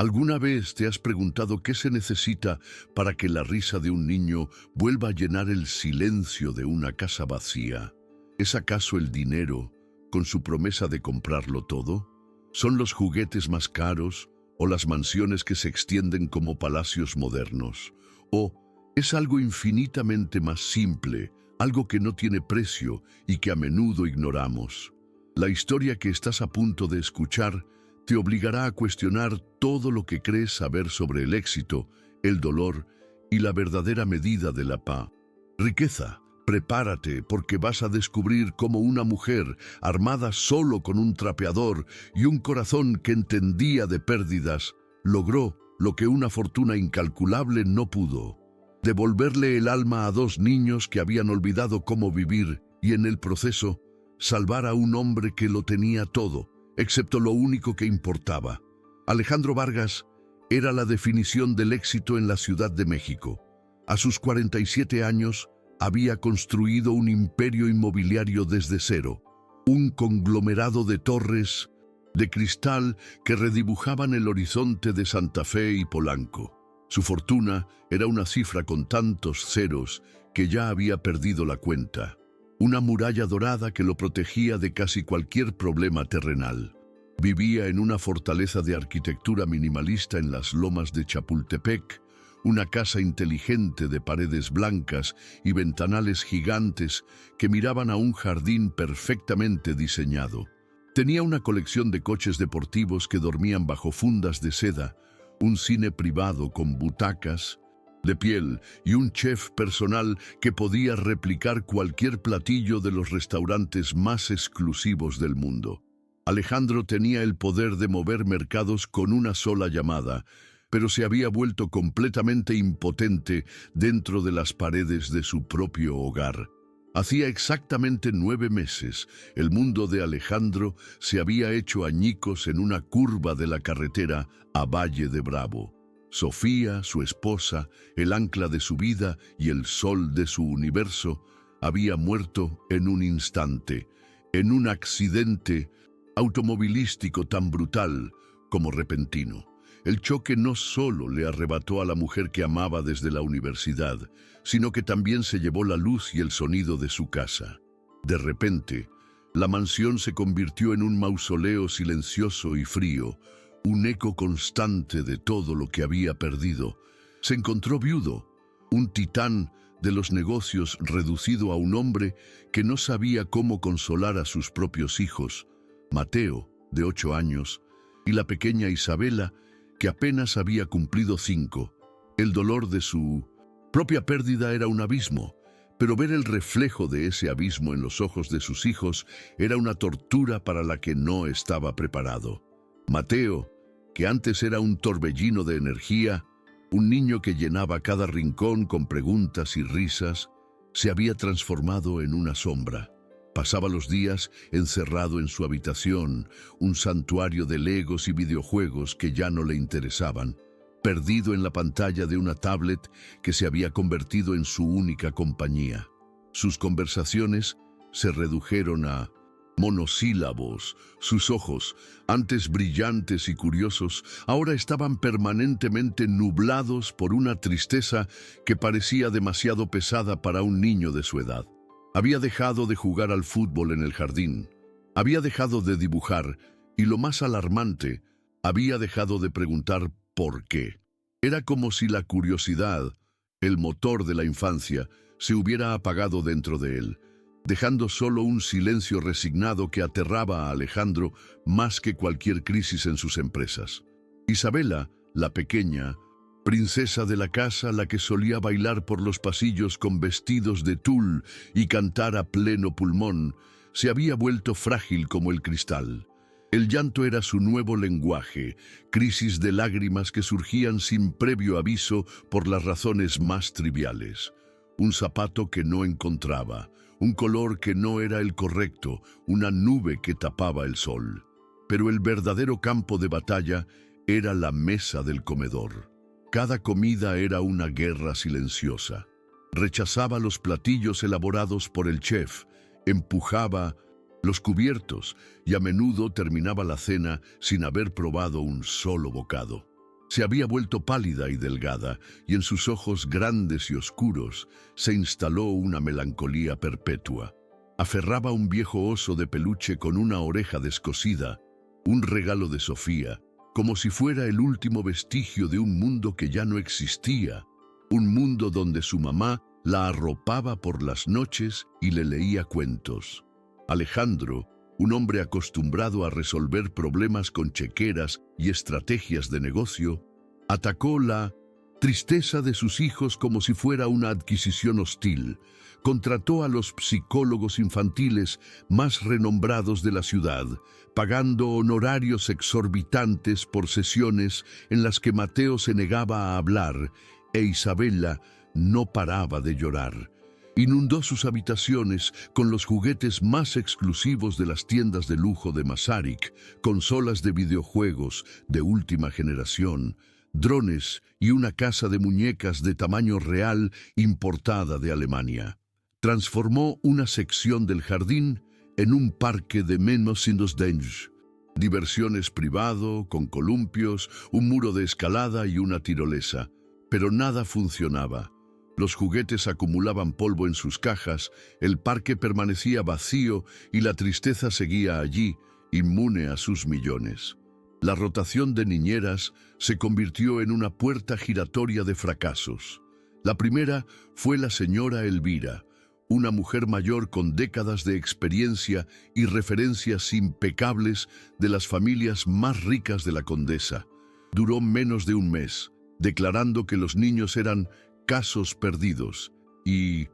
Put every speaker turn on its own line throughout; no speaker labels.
¿Alguna vez te has preguntado qué se necesita para que la risa de un niño vuelva a llenar el silencio de una casa vacía? ¿Es acaso el dinero, con su promesa de comprarlo todo? ¿Son los juguetes más caros o las mansiones que se extienden como palacios modernos? ¿O es algo infinitamente más simple, algo que no tiene precio y que a menudo ignoramos? La historia que estás a punto de escuchar te obligará a cuestionar todo lo que crees saber sobre el éxito, el dolor y la verdadera medida de la paz. Riqueza, prepárate porque vas a descubrir cómo una mujer, armada solo con un trapeador y un corazón que entendía de pérdidas, logró lo que una fortuna incalculable no pudo: devolverle el alma a dos niños que habían olvidado cómo vivir y en el proceso salvar a un hombre que lo tenía todo, excepto lo único que importaba. Alejandro Vargas era la definición del éxito en la Ciudad de México. A sus 47 años, había construido un imperio inmobiliario desde cero, un conglomerado de torres de cristal que redibujaban el horizonte de Santa Fe y Polanco. Su fortuna era una cifra con tantos ceros que ya había perdido la cuenta. Una muralla dorada que lo protegía de casi cualquier problema terrenal. Vivía en una fortaleza de arquitectura minimalista en las lomas de Chapultepec, una casa inteligente de paredes blancas y ventanales gigantes que miraban a un jardín perfectamente diseñado. Tenía una colección de coches deportivos que dormían bajo fundas de seda, un cine privado con butacas de piel y un chef personal que podía replicar cualquier platillo de los restaurantes más exclusivos del mundo. Alejandro tenía el poder de mover mercados con una sola llamada, pero se había vuelto completamente impotente dentro de las paredes de su propio hogar. Hacía exactamente 9 meses, el mundo de Alejandro se había hecho añicos en una curva de la carretera a Valle de Bravo. Sofía, su esposa, el ancla de su vida y el sol de su universo, había muerto en un instante, en un accidente automovilístico tan brutal como repentino. El choque no solo le arrebató a la mujer que amaba desde la universidad, sino que también se llevó la luz y el sonido de su casa. De repente, la mansión se convirtió en un mausoleo silencioso y frío, un eco constante de todo lo que había perdido. Se encontró viudo, un titán de los negocios reducido a un hombre que no sabía cómo consolar a sus propios hijos, Mateo, de 8 años, y la pequeña Isabela, que apenas había cumplido 5. El dolor de su propia pérdida era un abismo, pero ver el reflejo de ese abismo en los ojos de sus hijos era una tortura para la que no estaba preparado. Mateo, que antes era un torbellino de energía, un niño que llenaba cada rincón con preguntas y risas, se había transformado en una sombra. Pasaba los días encerrado en su habitación, un santuario de legos y videojuegos que ya no le interesaban, perdido en la pantalla de una tablet que se había convertido en su única compañía. Sus conversaciones se redujeron a monosílabos. Sus ojos, antes brillantes y curiosos, ahora estaban permanentemente nublados por una tristeza que parecía demasiado pesada para un niño de su edad. Había dejado de jugar al fútbol en el jardín, había dejado de dibujar y, lo más alarmante, había dejado de preguntar por qué. Era como si la curiosidad, el motor de la infancia, se hubiera apagado dentro de él, dejando solo un silencio resignado que aterraba a Alejandro más que cualquier crisis en sus empresas. Isabela, la pequeña, princesa de la casa, la que solía bailar por los pasillos con vestidos de tul y cantar a pleno pulmón, se había vuelto frágil como el cristal. El llanto era su nuevo lenguaje, crisis de lágrimas que surgían sin previo aviso por las razones más triviales. Un zapato que no encontraba, un color que no era el correcto, una nube que tapaba el sol. Pero el verdadero campo de batalla era la mesa del comedor. Cada comida era una guerra silenciosa. Rechazaba los platillos elaborados por el chef, empujaba los cubiertos y a menudo terminaba la cena sin haber probado un solo bocado. Se había vuelto pálida y delgada, y en sus ojos grandes y oscuros se instaló una melancolía perpetua. Aferraba un viejo oso de peluche con una oreja descosida, un regalo de Sofía, como si fuera el último vestigio de un mundo que ya no existía, un mundo donde su mamá la arropaba por las noches y le leía cuentos. Alejandro, un hombre acostumbrado a resolver problemas con chequeras y estrategias de negocio, atacó la tristeza de sus hijos como si fuera una adquisición hostil. Contrató a los psicólogos infantiles más renombrados de la ciudad, pagando honorarios exorbitantes por sesiones en las que Mateo se negaba a hablar e Isabela no paraba de llorar. Inundó sus habitaciones con los juguetes más exclusivos de las tiendas de lujo de Masaryk, consolas de videojuegos de última generación, drones y una casa de muñecas de tamaño real importada de Alemania. Transformó una sección del jardín en un parque de Menschenskinder. Diversiones privado, con columpios, un muro de escalada y una tirolesa. Pero nada funcionaba. Los juguetes acumulaban polvo en sus cajas, el parque permanecía vacío y la tristeza seguía allí, inmune a sus millones. La rotación de niñeras se convirtió en una puerta giratoria de fracasos. La primera fue la señora Elvira, una mujer mayor con décadas de experiencia y referencias impecables de las familias más ricas de la Condesa. Duró menos de un mes, declarando que los niños eran casos perdidos y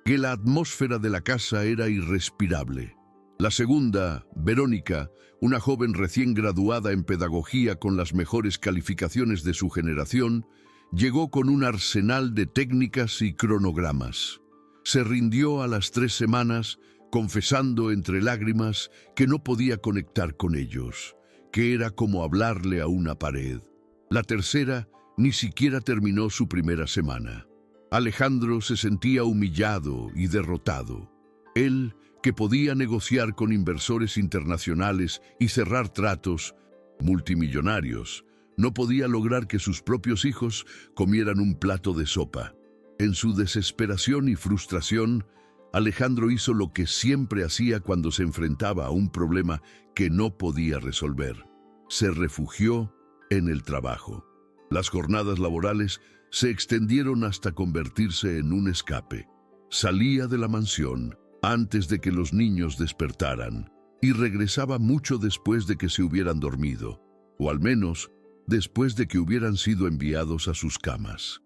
que la atmósfera de la casa era irrespirable. La segunda, Verónica, una joven recién graduada en pedagogía con las mejores calificaciones de su generación, llegó con un arsenal de técnicas y cronogramas. Se rindió a las 3 semanas, confesando entre lágrimas que no podía conectar con ellos, que era como hablarle a una pared. La tercera ni siquiera terminó su primera semana. Alejandro se sentía humillado y derrotado. Él, que podía negociar con inversores internacionales y cerrar tratos multimillonarios, no podía lograr que sus propios hijos comieran un plato de sopa. En su desesperación y frustración, Alejandro hizo lo que siempre hacía cuando se enfrentaba a un problema que no podía resolver. Se refugió en el trabajo. Las jornadas laborales se extendieron hasta convertirse en un escape. Salía de la mansión antes de que los niños despertaran y regresaba mucho después de que se hubieran dormido, o al menos después de que hubieran sido enviados a sus camas.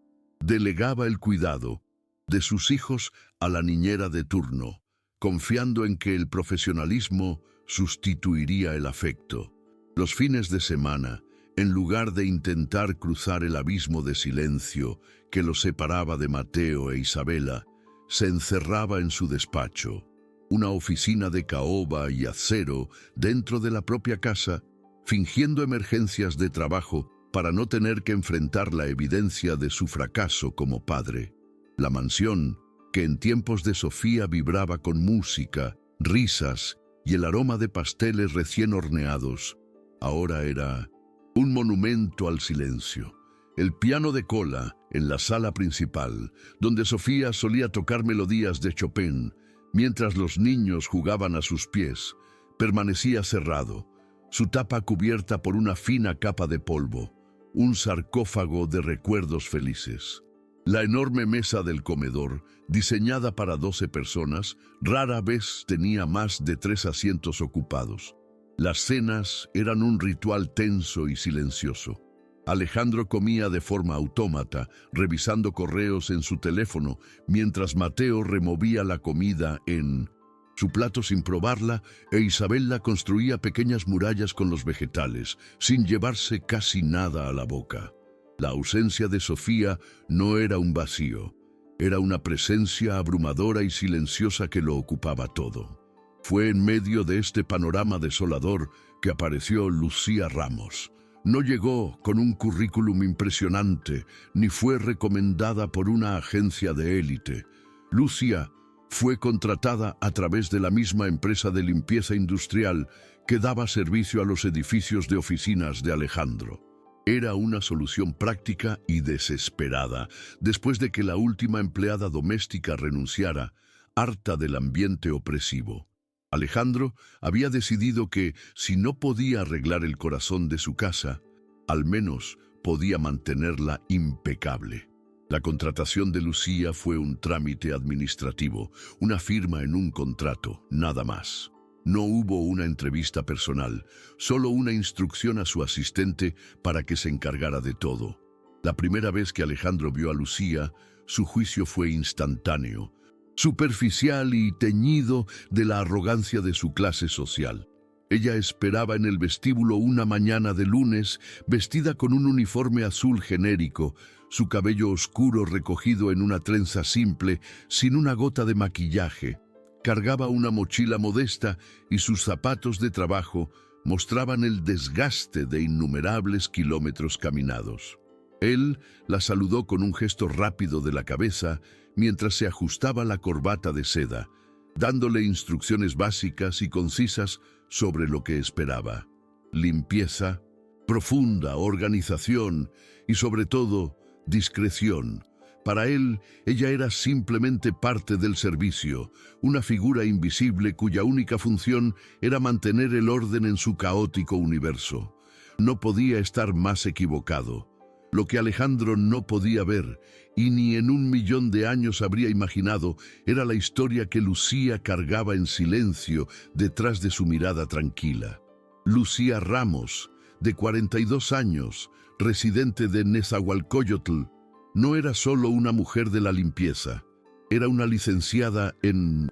Delegaba el cuidado de sus hijos a la niñera de turno, confiando en que el profesionalismo sustituiría el afecto. Los fines de semana, en lugar de intentar cruzar el abismo de silencio que los separaba de Mateo e Isabela, se encerraba en su despacho, una oficina de caoba y acero dentro de la propia casa, fingiendo emergencias de trabajo para no tener que enfrentar la evidencia de su fracaso como padre. La mansión, que en tiempos de Sofía vibraba con música, risas y el aroma de pasteles recién horneados, ahora era un monumento al silencio. El piano de cola en la sala principal, donde Sofía solía tocar melodías de Chopin, mientras los niños jugaban a sus pies, permanecía cerrado, su tapa cubierta por una fina capa de polvo, un sarcófago de recuerdos felices. La enorme mesa del comedor, diseñada para 12 personas, rara vez tenía más de 3 asientos ocupados. Las cenas eran un ritual tenso y silencioso. Alejandro comía de forma autómata, revisando correos en su teléfono, mientras Mateo removía la comida en su plato sin probarla e Isabela construía pequeñas murallas con los vegetales, sin llevarse casi nada a la boca. La ausencia de Sofía no era un vacío, era una presencia abrumadora y silenciosa que lo ocupaba todo. Fue en medio de este panorama desolador que apareció Lucía Ramos. No llegó con un currículum impresionante, ni fue recomendada por una agencia de élite. Lucía fue contratada a través de la misma empresa de limpieza industrial que daba servicio a los edificios de oficinas de Alejandro. Era una solución práctica y desesperada, después de que la última empleada doméstica renunciara, harta del ambiente opresivo. Alejandro había decidido que, si no podía arreglar el corazón de su casa, al menos podía mantenerla impecable. La contratación de Lucía fue un trámite administrativo, una firma en un contrato, nada más. No hubo una entrevista personal, solo una instrucción a su asistente para que se encargara de todo. La primera vez que Alejandro vio a Lucía, su juicio fue instantáneo, superficial y teñido de la arrogancia de su clase social. Ella esperaba en el vestíbulo una mañana de lunes, vestida con un uniforme azul genérico, su cabello oscuro recogido en una trenza simple, sin una gota de maquillaje. Cargaba una mochila modesta y sus zapatos de trabajo mostraban el desgaste de innumerables kilómetros caminados. Él la saludó con un gesto rápido de la cabeza mientras se ajustaba la corbata de seda, dándole instrucciones básicas y concisas sobre lo que esperaba. Limpieza, profunda organización y, sobre todo, discreción. Para él, ella era simplemente parte del servicio, una figura invisible cuya única función era mantener el orden en su caótico universo. No podía estar más equivocado. Lo que Alejandro no podía ver, y ni en 1.000.000 de años habría imaginado, era la historia que Lucía cargaba en silencio detrás de su mirada tranquila. Lucía Ramos, de 42 años, residente de Nezahualcóyotl, no era solo una mujer de la limpieza, era una licenciada en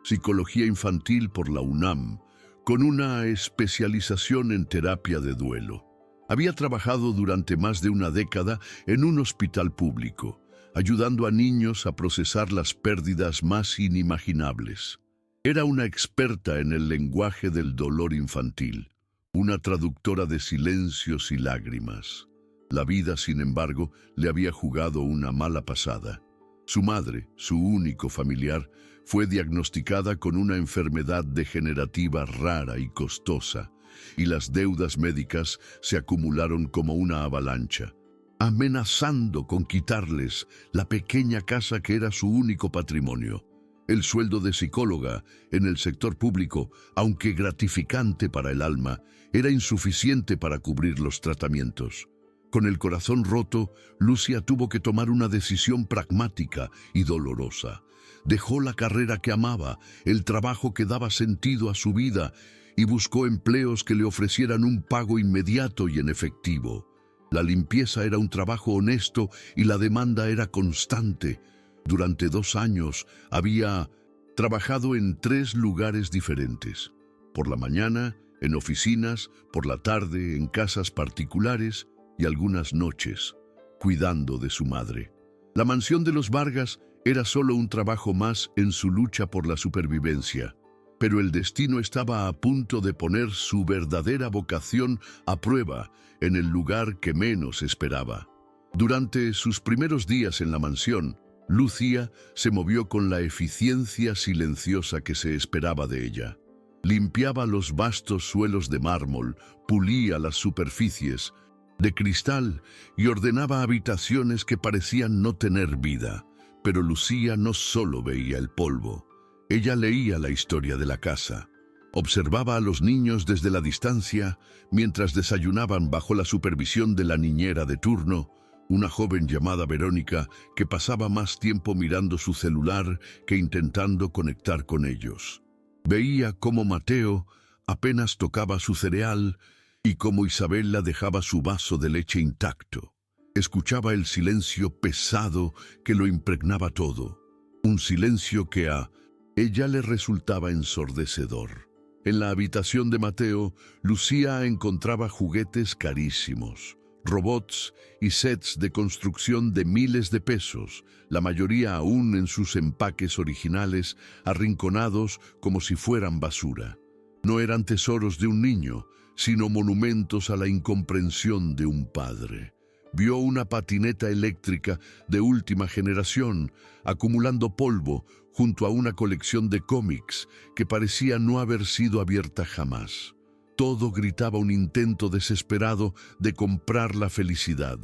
psicología infantil por la UNAM, con una especialización en terapia de duelo. Había trabajado durante más de una década en un hospital público, ayudando a niños a procesar las pérdidas más inimaginables. Era una experta en el lenguaje del dolor infantil, una traductora de silencios y lágrimas. La vida, sin embargo, le había jugado una mala pasada. Su madre, su único familiar, fue diagnosticada con una enfermedad degenerativa rara y costosa, y las deudas médicas se acumularon como una avalancha, amenazando con quitarles la pequeña casa que era su único patrimonio. El sueldo de psicóloga en el sector público, aunque gratificante para el alma, era insuficiente para cubrir los tratamientos. Con el corazón roto, Lucía tuvo que tomar una decisión pragmática y dolorosa. Dejó la carrera que amaba, el trabajo que daba sentido a su vida, y buscó empleos que le ofrecieran un pago inmediato y en efectivo. La limpieza era un trabajo honesto y la demanda era constante. Durante 2 años había trabajado en 3 lugares diferentes. Por la mañana, en oficinas, por la tarde, en casas particulares y algunas noches, cuidando de su madre. La mansión de los Vargas era solo un trabajo más en su lucha por la supervivencia, pero el destino estaba a punto de poner su verdadera vocación a prueba en el lugar que menos esperaba. Durante sus primeros días en la mansión, Lucía se movió con la eficiencia silenciosa que se esperaba de ella. Limpiaba los vastos suelos de mármol, pulía las superficies de cristal y ordenaba habitaciones que parecían no tener vida. Pero Lucía no solo veía el polvo. Ella leía la historia de la casa. Observaba a los niños desde la distancia mientras desayunaban bajo la supervisión de la niñera de turno, una joven llamada Verónica que pasaba más tiempo mirando su celular que intentando conectar con ellos. Veía cómo Mateo apenas tocaba su cereal y cómo Isabela dejaba su vaso de leche intacto. Escuchaba el silencio pesado que lo impregnaba todo, un silencio que a ella le resultaba ensordecedor. En la habitación de Mateo, Lucía encontraba juguetes carísimos, robots y sets de construcción de miles de pesos, la mayoría aún en sus empaques originales, arrinconados como si fueran basura. No eran tesoros de un niño, sino monumentos a la incomprensión de un padre. Vio una patineta eléctrica de última generación, acumulando polvo junto a una colección de cómics que parecía no haber sido abierta jamás. Todo gritaba un intento desesperado de comprar la felicidad,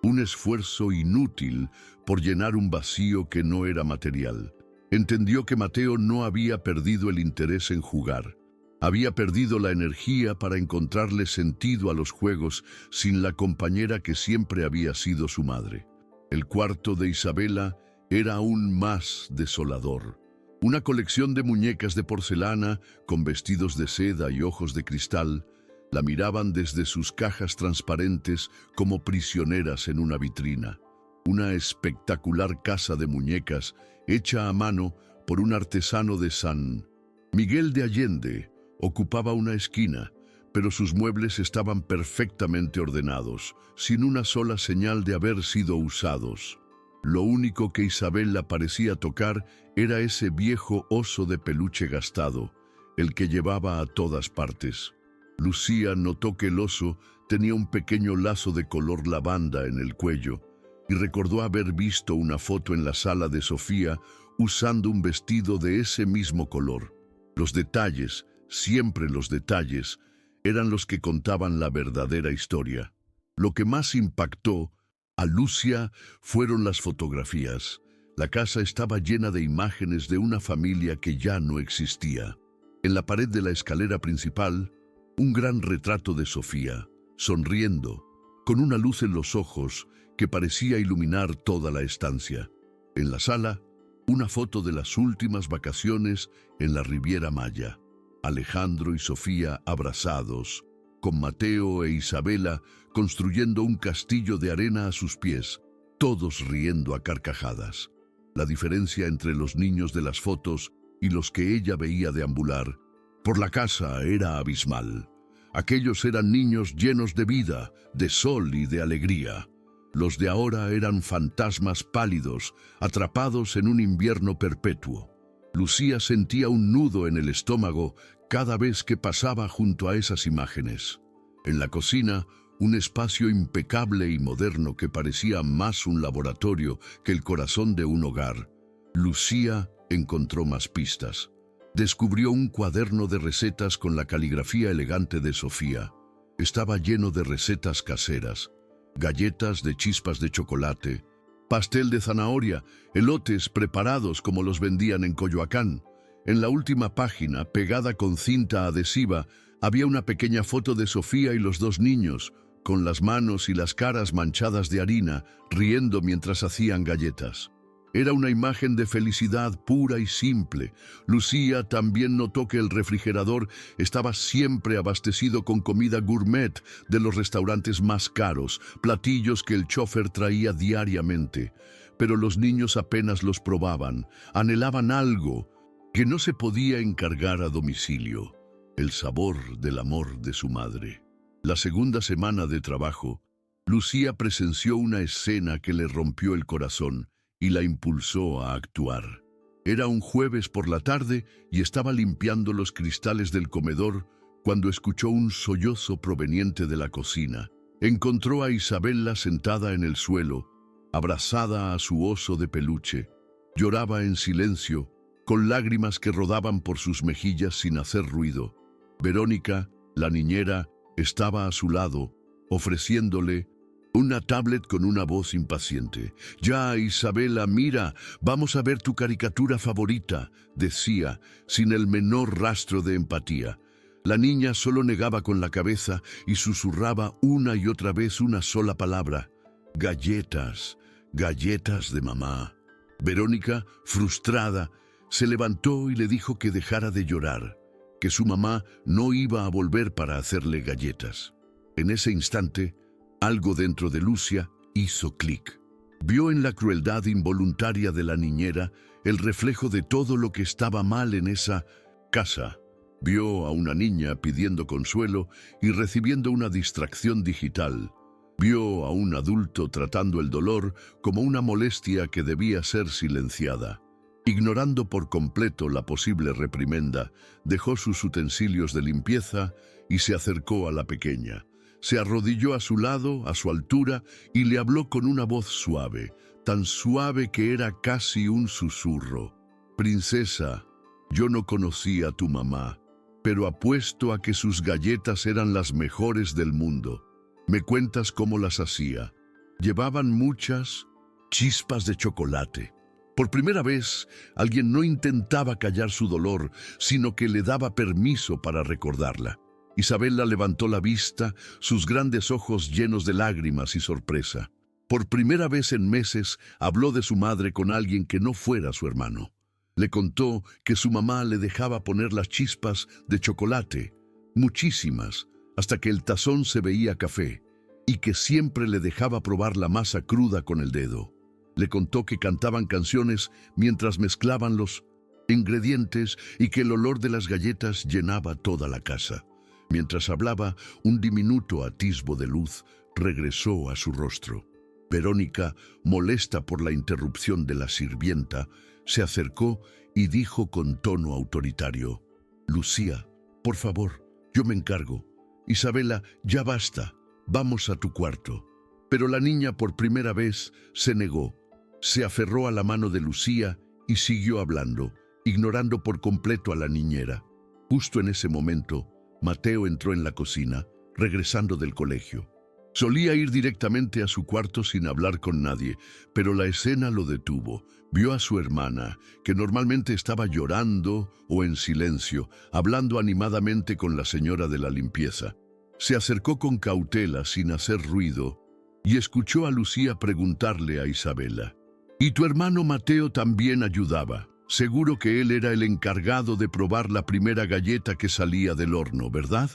un esfuerzo inútil por llenar un vacío que no era material. Entendió que Mateo no había perdido el interés en jugar. Había perdido la energía para encontrarle sentido a los juegos sin la compañera que siempre había sido su madre. El cuarto de Isabela era aún más desolador. Una colección de muñecas de porcelana con vestidos de seda y ojos de cristal la miraban desde sus cajas transparentes como prisioneras en una vitrina. Una espectacular casa de muñecas hecha a mano por un artesano de San Miguel de Allende ocupaba una esquina, pero sus muebles estaban perfectamente ordenados, sin una sola señal de haber sido usados. Lo único que Isabela parecía tocar era ese viejo oso de peluche gastado, el que llevaba a todas partes. Lucía notó que el oso tenía un pequeño lazo de color lavanda en el cuello y recordó haber visto una foto en la sala de Sofía usando un vestido de ese mismo color. Los detalles, siempre los detalles, eran los que contaban la verdadera historia. Lo que más impactó a Lucia fueron las fotografías. La casa estaba llena de imágenes de una familia que ya no existía. En la pared de la escalera principal, un gran retrato de Sofía, sonriendo, con una luz en los ojos que parecía iluminar toda la estancia. En la sala, una foto de las últimas vacaciones en la Riviera Maya. Alejandro y Sofía abrazados, con Mateo e Isabela construyendo un castillo de arena a sus pies, todos riendo a carcajadas. La diferencia entre los niños de las fotos y los que ella veía deambular por la casa era abismal. Aquellos eran niños llenos de vida, de sol y de alegría. Los de ahora eran fantasmas pálidos, atrapados en un invierno perpetuo. Lucía sentía un nudo en el estómago cada vez que pasaba junto a esas imágenes. En la cocina, un espacio impecable y moderno que parecía más un laboratorio que el corazón de un hogar. Lucía encontró más pistas. Descubrió un cuaderno de recetas con la caligrafía elegante de Sofía. Estaba lleno de recetas caseras, galletas de chispas de chocolate, pastel de zanahoria, elotes preparados como los vendían en Coyoacán. En la última página, pegada con cinta adhesiva, había una pequeña foto de Sofía y los dos niños, con las manos y las caras manchadas de harina, riendo mientras hacían galletas. Era una imagen de felicidad pura y simple. Lucía también notó que el refrigerador estaba siempre abastecido con comida gourmet de los restaurantes más caros, platillos que el chofer traía diariamente. Pero los niños apenas los probaban, anhelaban algo que no se podía encargar a domicilio: el sabor del amor de su madre. La segunda semana de trabajo, Lucía presenció una escena que le rompió el corazón y la impulsó a actuar. Era un jueves por la tarde y estaba limpiando los cristales del comedor cuando escuchó un sollozo proveniente de la cocina. Encontró a Isabela sentada en el suelo, abrazada a su oso de peluche. Lloraba en silencio, con lágrimas que rodaban por sus mejillas sin hacer ruido. Verónica, la niñera, estaba a su lado, ofreciéndole una tablet con una voz impaciente. «Ya, Isabela, mira, vamos a ver tu caricatura favorita», decía, sin el menor rastro de empatía. La niña solo negaba con la cabeza y susurraba una y otra vez una sola palabra: «Galletas, galletas de mamá». Verónica, frustrada, se levantó y le dijo que dejara de llorar, que su mamá no iba a volver para hacerle galletas. En ese instante, algo dentro de Lucia hizo clic. Vio en la crueldad involuntaria de la niñera el reflejo de todo lo que estaba mal en esa casa. Vio a una niña pidiendo consuelo y recibiendo una distracción digital. Vio a un adulto tratando el dolor como una molestia que debía ser silenciada. Ignorando por completo la posible reprimenda, dejó sus utensilios de limpieza y se acercó a la pequeña. Se arrodilló a su lado, a su altura, y le habló con una voz suave, tan suave que era casi un susurro. «Princesa, yo no conocí a tu mamá, pero apuesto a que sus galletas eran las mejores del mundo. ¿Me cuentas cómo las hacía? Llevaban muchas chispas de chocolate. Por primera vez, alguien no intentaba callar su dolor, sino que le daba permiso para recordarla. Isabela levantó la vista, sus grandes ojos llenos de lágrimas y sorpresa. Por primera vez en meses, habló de su madre con alguien que no fuera su hermano. Le contó que su mamá le dejaba poner las chispas de chocolate, muchísimas, hasta que el tazón se veía café, y que siempre le dejaba probar la masa cruda con el dedo. Le contó que cantaban canciones mientras mezclaban los ingredientes y que el olor de las galletas llenaba toda la casa. Mientras hablaba, un diminuto atisbo de luz regresó a su rostro. Verónica, molesta por la interrupción de la sirvienta, se acercó y dijo con tono autoritario: «Lucía, por favor, yo me encargo. Isabela, ya basta, vamos a tu cuarto». Pero la niña por primera vez se negó. Se aferró a la mano de Lucía y siguió hablando, ignorando por completo a la niñera. Justo en ese momento, Mateo entró en la cocina, regresando del colegio. Solía ir directamente a su cuarto sin hablar con nadie, pero la escena lo detuvo. Vio a su hermana, que normalmente estaba llorando o en silencio, hablando animadamente con la señora de la limpieza. Se acercó con cautela, sin hacer ruido, y escuchó a Lucía preguntarle a Isabela: «¿Y tu hermano Mateo también ayudaba? Seguro que él era el encargado de probar la primera galleta que salía del horno, ¿verdad?».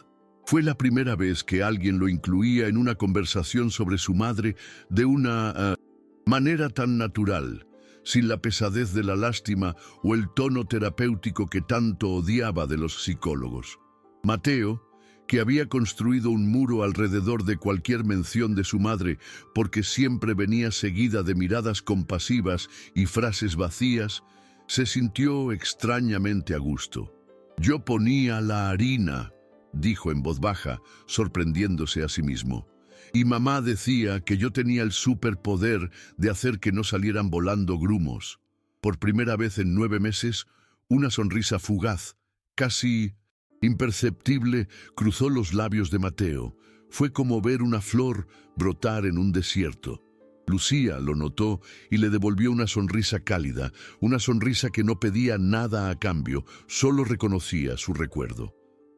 Fue la primera vez que alguien lo incluía en una conversación sobre su madre de una manera tan natural, sin la pesadez de la lástima o el tono terapéutico que tanto odiaba de los psicólogos. Mateo, que había construido un muro alrededor de cualquier mención de su madre porque siempre venía seguida de miradas compasivas y frases vacías, se sintió extrañamente a gusto. «Yo ponía la harina», dijo en voz baja, sorprendiéndose a sí mismo. «Y mamá decía que yo tenía el superpoder de hacer que no salieran volando grumos». Por primera vez en 9 meses, una sonrisa fugaz, casi imperceptible, cruzó los labios de Mateo. Fue como ver una flor brotar en un desierto. Lucía lo notó y le devolvió una sonrisa cálida, una sonrisa que no pedía nada a cambio, solo reconocía su recuerdo.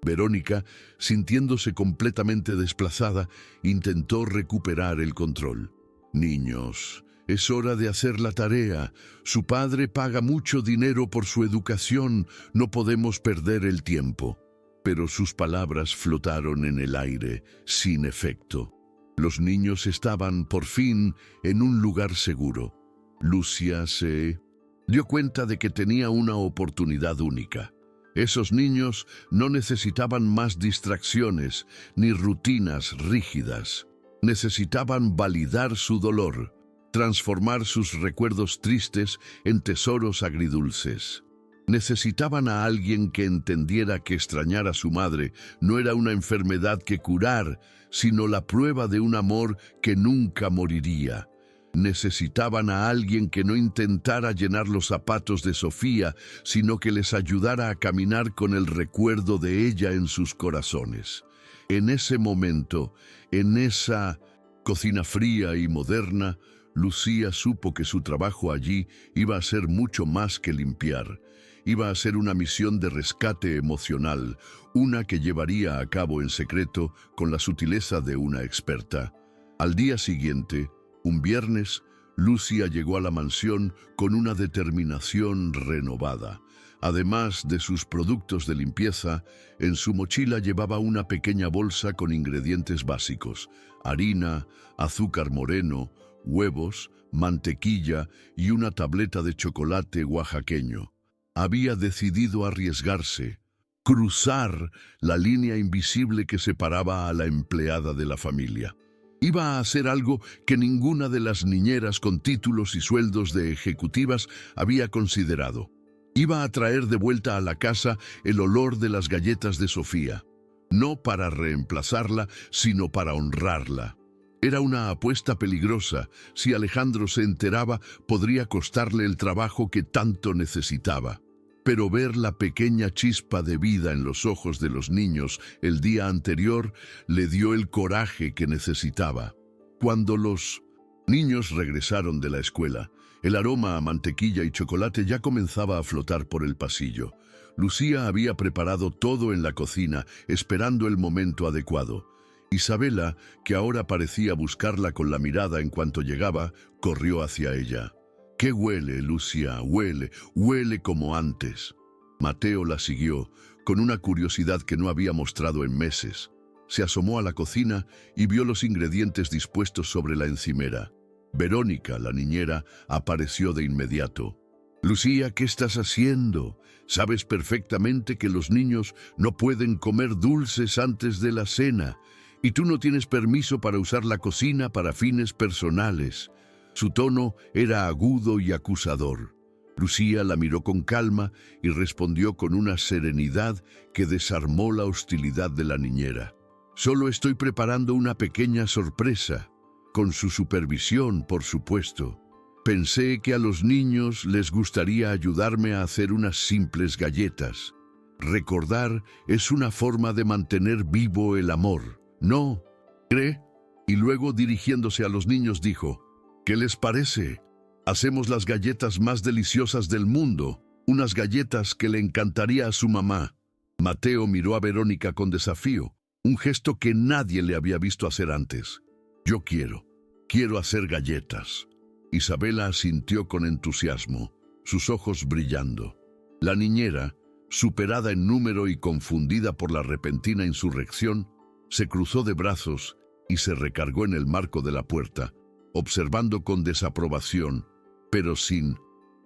Verónica, sintiéndose completamente desplazada, intentó recuperar el control. «Niños, es hora de hacer la tarea. Su padre paga mucho dinero por su educación. No podemos perder el tiempo». Pero sus palabras flotaron en el aire, sin efecto. Los niños estaban, por fin, en un lugar seguro. Lucía se dio cuenta de que tenía una oportunidad única. Esos niños no necesitaban más distracciones ni rutinas rígidas. Necesitaban validar su dolor, transformar sus recuerdos tristes en tesoros agridulces. Necesitaban a alguien que entendiera que extrañar a su madre no era una enfermedad que curar, sino la prueba de un amor que nunca moriría. Necesitaban a alguien que no intentara llenar los zapatos de Sofía, sino que les ayudara a caminar con el recuerdo de ella en sus corazones. En ese momento, en esa cocina fría y moderna, Lucía supo que su trabajo allí iba a ser mucho más que limpiar. Iba a ser una misión de rescate emocional, una que llevaría a cabo en secreto con la sutileza de una experta. Al día siguiente, un viernes, Lucía llegó a la mansión con una determinación renovada. Además de sus productos de limpieza, en su mochila llevaba una pequeña bolsa con ingredientes básicos: harina, azúcar moreno, huevos, mantequilla y una tableta de chocolate oaxaqueño. Había decidido arriesgarse, cruzar la línea invisible que separaba a la empleada de la familia. Iba a hacer algo que ninguna de las niñeras con títulos y sueldos de ejecutivas había considerado. Iba a traer de vuelta a la casa el olor de las galletas de Sofía, no para reemplazarla, sino para honrarla. Era una apuesta peligrosa. Si Alejandro se enteraba, podría costarle el trabajo que tanto necesitaba. Pero ver la pequeña chispa de vida en los ojos de los niños el día anterior le dio el coraje que necesitaba. Cuando los niños regresaron de la escuela, el aroma a mantequilla y chocolate ya comenzaba a flotar por el pasillo. Lucía había preparado todo en la cocina, esperando el momento adecuado. Isabela, que ahora parecía buscarla con la mirada en cuanto llegaba, corrió hacia ella. «¿Qué huele, Lucía? Huele como antes». Mateo la siguió, con una curiosidad que no había mostrado en meses. Se asomó a la cocina y vio los ingredientes dispuestos sobre la encimera. Verónica, la niñera, apareció de inmediato. «Lucía, ¿qué estás haciendo? Sabes perfectamente que los niños no pueden comer dulces antes de la cena, y tú no tienes permiso para usar la cocina para fines personales». Su tono era agudo y acusador. Lucía la miró con calma y respondió con una serenidad que desarmó la hostilidad de la niñera. «Solo estoy preparando una pequeña sorpresa, con su supervisión, por supuesto. Pensé que a los niños les gustaría ayudarme a hacer unas simples galletas. Recordar es una forma de mantener vivo el amor, ¿no cree?». Y luego, dirigiéndose a los niños, dijo: «¿Qué les parece? Hacemos las galletas más deliciosas del mundo, unas galletas que le encantaría a su mamá». Mateo miró a Verónica con desafío, un gesto que nadie le había visto hacer antes. «Yo quiero hacer galletas». Isabela asintió con entusiasmo, sus ojos brillando. La niñera, superada en número y confundida por la repentina insurrección, se cruzó de brazos y se recargó en el marco de la puerta, observando con desaprobación, pero sin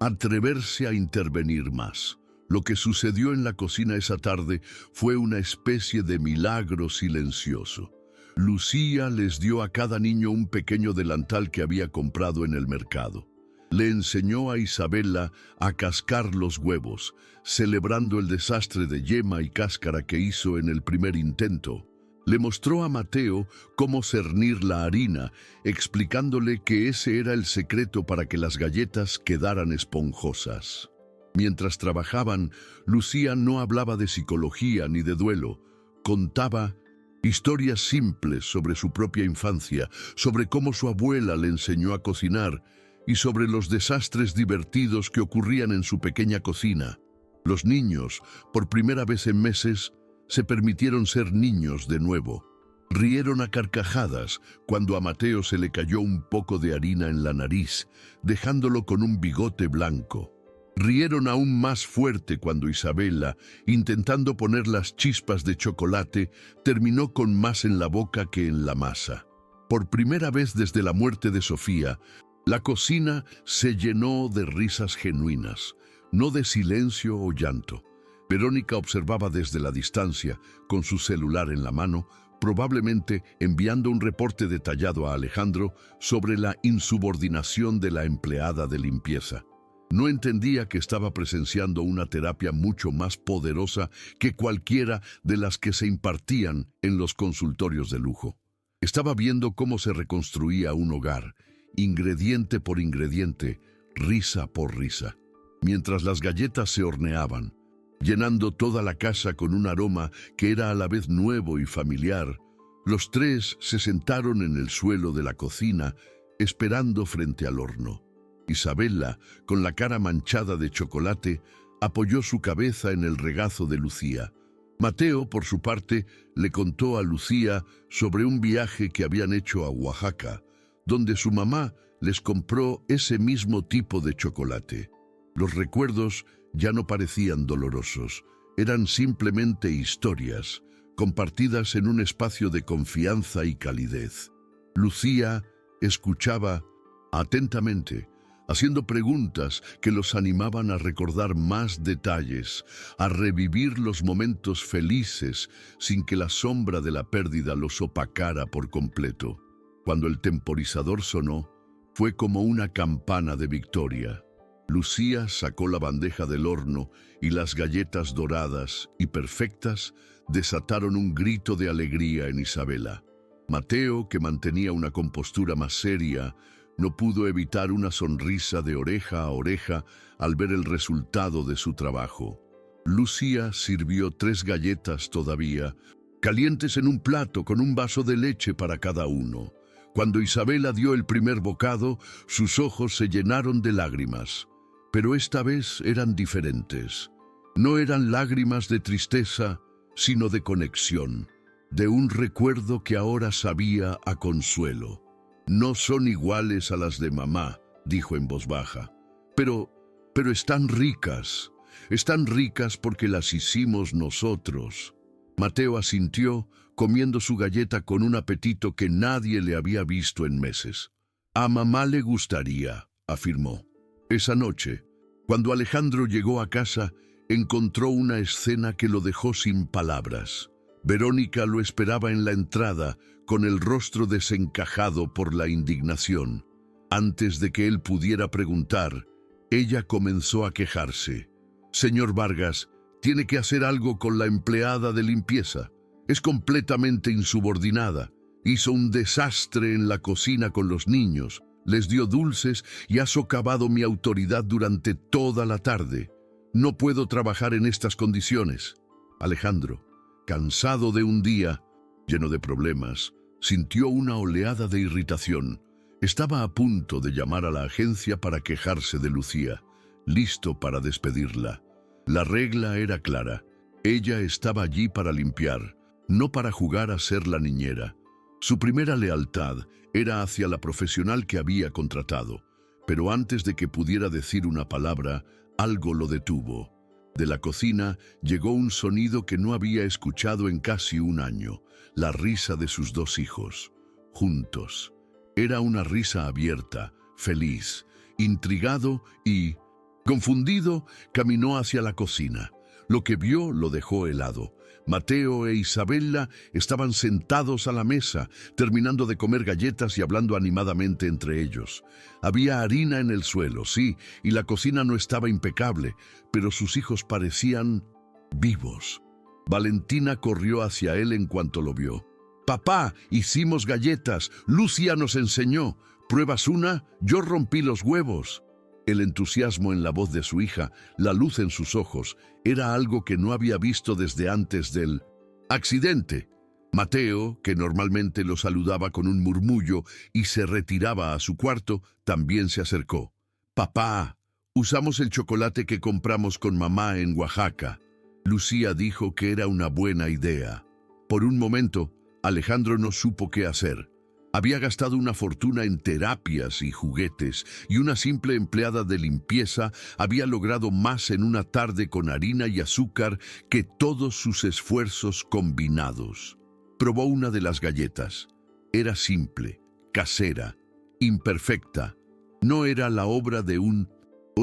atreverse a intervenir más. Lo que sucedió en la cocina esa tarde fue una especie de milagro silencioso. Lucía les dio a cada niño un pequeño delantal que había comprado en el mercado. Le enseñó a Isabela a cascar los huevos, celebrando el desastre de yema y cáscara que hizo en el primer intento. Le mostró a Mateo cómo cernir la harina, explicándole que ese era el secreto para que las galletas quedaran esponjosas. Mientras trabajaban, Lucía no hablaba de psicología ni de duelo. Contaba historias simples sobre su propia infancia, sobre cómo su abuela le enseñó a cocinar y sobre los desastres divertidos que ocurrían en su pequeña cocina. Los niños, por primera vez en meses, se permitieron ser niños de nuevo. Rieron a carcajadas cuando a Mateo se le cayó un poco de harina en la nariz, dejándolo con un bigote blanco. Rieron aún más fuerte cuando Isabela, intentando poner las chispas de chocolate, terminó con más en la boca que en la masa. Por primera vez desde la muerte de Sofía, la cocina se llenó de risas genuinas, no de silencio o llanto. Verónica observaba desde la distancia, con su celular en la mano, probablemente enviando un reporte detallado a Alejandro sobre la insubordinación de la empleada de limpieza. No entendía que estaba presenciando una terapia mucho más poderosa que cualquiera de las que se impartían en los consultorios de lujo. Estaba viendo cómo se reconstruía un hogar, ingrediente por ingrediente, risa por risa, mientras las galletas se horneaban, llenando toda la casa con un aroma que era a la vez nuevo y familiar. Los tres se sentaron en el suelo de la cocina, esperando frente al horno. Isabela, con la cara manchada de chocolate, apoyó su cabeza en el regazo de Lucía. Mateo, por su parte, le contó a Lucía sobre un viaje que habían hecho a Oaxaca, donde su mamá les compró ese mismo tipo de chocolate. Los recuerdos ya no parecían dolorosos, eran simplemente historias, compartidas en un espacio de confianza y calidez. Lucía escuchaba atentamente, haciendo preguntas que los animaban a recordar más detalles, a revivir los momentos felices sin que la sombra de la pérdida los opacara por completo. Cuando el temporizador sonó, fue como una campana de victoria. Lucía sacó la bandeja del horno y las galletas doradas y perfectas desataron un grito de alegría en Isabela. Mateo, que mantenía una compostura más seria, No pudo evitar una sonrisa de oreja a oreja al ver el resultado de su trabajo. Lucía sirvió 3 galletas todavía, calientes en un plato con un vaso de leche para cada uno. Cuando Isabela dio el primer bocado, sus ojos se llenaron de lágrimas. Pero esta vez eran diferentes. No eran lágrimas de tristeza, sino de conexión, de un recuerdo que ahora sabía a consuelo. No son iguales a las de mamá, dijo en voz baja, pero están ricas porque las hicimos nosotros. Mateo asintió, comiendo su galleta con un apetito que nadie le había visto en meses. A mamá le gustaría, afirmó. Esa noche, cuando Alejandro llegó a casa, encontró una escena que lo dejó sin palabras. Verónica lo esperaba en la entrada, con el rostro desencajado por la indignación. Antes de que él pudiera preguntar, ella comenzó a quejarse. «Señor Vargas, tiene que hacer algo con la empleada de limpieza. Es completamente insubordinada. Hizo un desastre en la cocina con los niños, les dio dulces y ha socavado mi autoridad durante toda la tarde. No puedo trabajar en estas condiciones». Alejandro, cansado de un día lleno de problemas, sintió una oleada de irritación. Estaba a punto de llamar a la agencia para quejarse de Lucía, listo para despedirla. La regla era clara. Ella estaba allí para limpiar, no para jugar a ser la niñera. Su primera lealtad era hacia la profesional que había contratado, pero antes de que pudiera decir una palabra, algo lo detuvo. De la cocina llegó un sonido que no había escuchado en casi un año, la risa de sus 2 hijos, juntos. Era una risa abierta, feliz, intrigado y, confundido, caminó hacia la cocina. Lo que vio lo dejó helado. Mateo e Isabela estaban sentados a la mesa, terminando de comer galletas y hablando animadamente entre ellos. Había harina en el suelo, sí, y la cocina no estaba impecable, pero sus hijos parecían vivos. Valentina corrió hacia él en cuanto lo vio. «Papá, hicimos galletas. Lucía nos enseñó. ¿Pruebas una? Yo rompí los huevos». El entusiasmo en la voz de su hija, la luz en sus ojos, era algo que no había visto desde antes del accidente. Mateo, que normalmente lo saludaba con un murmullo y se retiraba a su cuarto, también se acercó. «Papá, usamos el chocolate que compramos con mamá en Oaxaca». Lucía dijo que era una buena idea. Por un momento, Alejandro no supo qué hacer. Había gastado una fortuna en terapias y juguetes, y una simple empleada de limpieza había logrado más en una tarde con harina y azúcar que todos sus esfuerzos combinados. Probó una de las galletas. Era simple, casera, imperfecta. No era la obra de un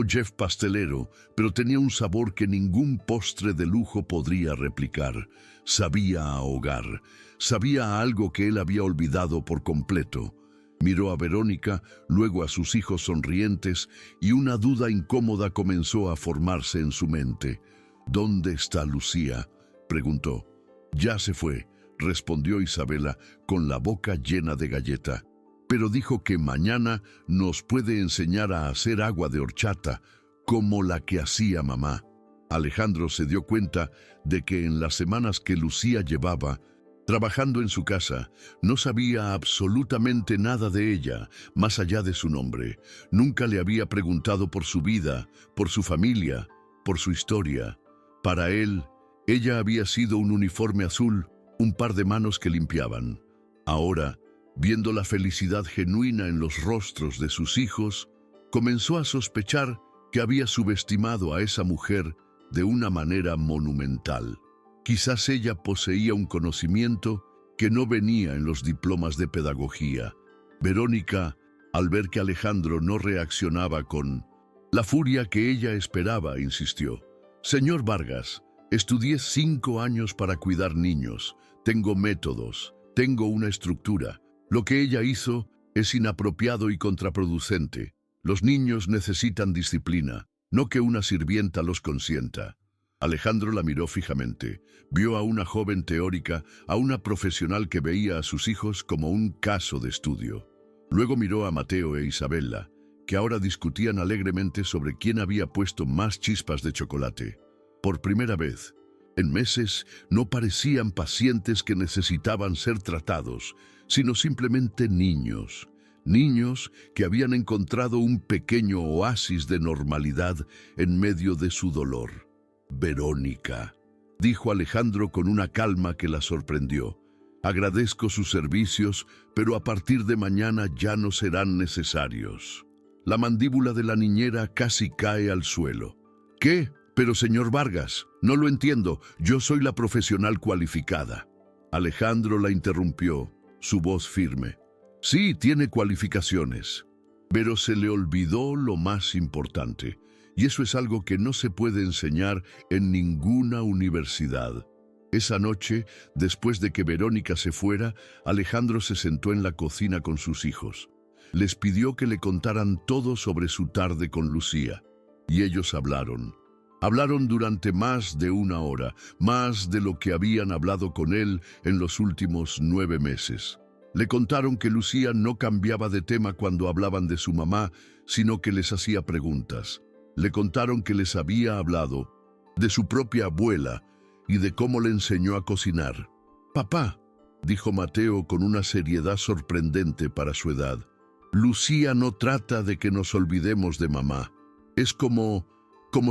chef pastelero, pero tenía un sabor que ningún postre de lujo podría replicar. Sabía a hogar, sabía a algo que él había olvidado por completo. Miró a Verónica, luego a sus hijos sonrientes, y una duda incómoda comenzó a formarse en su mente. «¿Dónde está Lucía?», preguntó. «Ya se fue», respondió Isabela con la boca llena de galleta. «Pero dijo que mañana nos puede enseñar a hacer agua de horchata, como la que hacía mamá». Alejandro se dio cuenta de que en las semanas que Lucía llevaba trabajando en su casa, no sabía absolutamente nada de ella, más allá de su nombre. Nunca le había preguntado por su vida, por su familia, por su historia. Para él, ella había sido un uniforme azul, un par de manos que limpiaban. Ahora, viendo la felicidad genuina en los rostros de sus hijos, comenzó a sospechar que había subestimado a esa mujer de una manera monumental. Quizás ella poseía un conocimiento que no venía en los diplomas de pedagogía. Verónica, al ver que Alejandro no reaccionaba con la furia que ella esperaba, insistió. «Señor Vargas, estudié 5 años para cuidar niños. Tengo métodos, tengo una estructura. Lo que ella hizo es inapropiado y contraproducente. Los niños necesitan disciplina, no que una sirvienta los consienta». Alejandro la miró fijamente. Vio a una joven teórica, a una profesional que veía a sus hijos como un caso de estudio. Luego miró a Mateo e Isabela, que ahora discutían alegremente sobre quién había puesto más chispas de chocolate. Por primera vez, en meses, no parecían pacientes que necesitaban ser tratados, sino simplemente niños. Niños que habían encontrado un pequeño oasis de normalidad en medio de su dolor. «Verónica», dijo Alejandro con una calma que la sorprendió. «Agradezco sus servicios, pero a partir de mañana ya no serán necesarios». La mandíbula de la niñera casi cae al suelo. «¿Qué? Pero señor Vargas, no lo entiendo, yo soy la profesional cualificada». Alejandro la interrumpió, su voz firme. «Sí, tiene cualificaciones, pero se le olvidó lo más importante, y eso es algo que no se puede enseñar en ninguna universidad». Esa noche, después de que Verónica se fuera, Alejandro se sentó en la cocina con sus hijos. Les pidió que le contaran todo sobre su tarde con Lucía, y ellos hablaron. Hablaron durante más de una hora, más de lo que habían hablado con él en los últimos 9 meses. Le contaron que Lucía no cambiaba de tema cuando hablaban de su mamá, sino que les hacía preguntas. Le contaron que les había hablado de su propia abuela y de cómo le enseñó a cocinar. «Papá», dijo Mateo con una seriedad sorprendente para su edad, «Lucía no trata de que nos olvidemos de mamá. Es como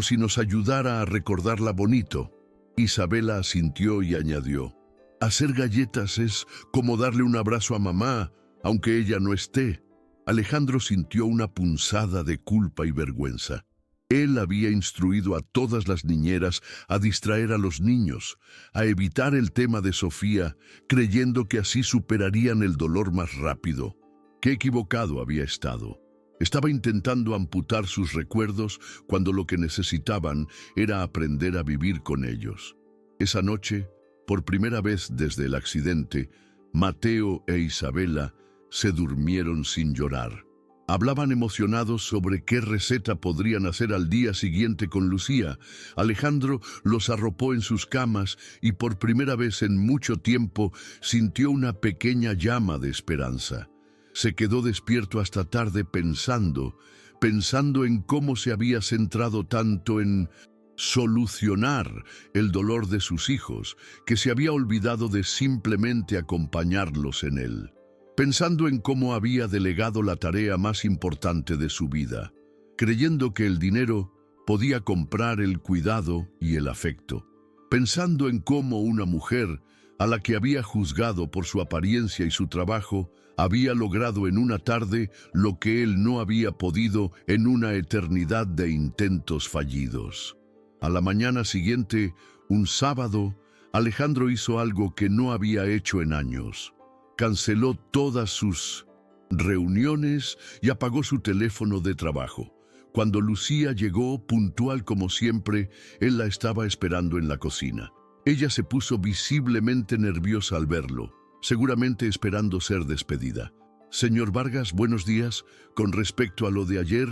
si nos ayudara a recordarla bonito». Isabela asintió y añadió, «Hacer galletas es como darle un abrazo a mamá, aunque ella no esté». Alejandro sintió una punzada de culpa y vergüenza. Él había instruido a todas las niñeras a distraer a los niños, a evitar el tema de Sofía, creyendo que así superarían el dolor más rápido. Qué equivocado había estado. Estaba intentando amputar sus recuerdos cuando lo que necesitaban era aprender a vivir con ellos. Esa noche, por primera vez desde el accidente, Mateo e Isabela se durmieron sin llorar. Hablaban emocionados sobre qué receta podrían hacer al día siguiente con Lucía. Alejandro los arropó en sus camas y por primera vez en mucho tiempo sintió una pequeña llama de esperanza. Se quedó despierto hasta tarde pensando en cómo se había centrado tanto en solucionar el dolor de sus hijos, que se había olvidado de simplemente acompañarlos en él. Pensando en cómo había delegado la tarea más importante de su vida, creyendo que el dinero podía comprar el cuidado y el afecto. Pensando en cómo una mujer, a la que había juzgado por su apariencia y su trabajo, había logrado en una tarde lo que él no había podido en una eternidad de intentos fallidos. A la mañana siguiente, un sábado, Alejandro hizo algo que no había hecho en años. Canceló todas sus reuniones y apagó su teléfono de trabajo. Cuando Lucía llegó, puntual como siempre, él la estaba esperando en la cocina. Ella se puso visiblemente nerviosa al verlo, seguramente esperando ser despedida. «Señor Vargas, buenos días. Con respecto a lo de ayer,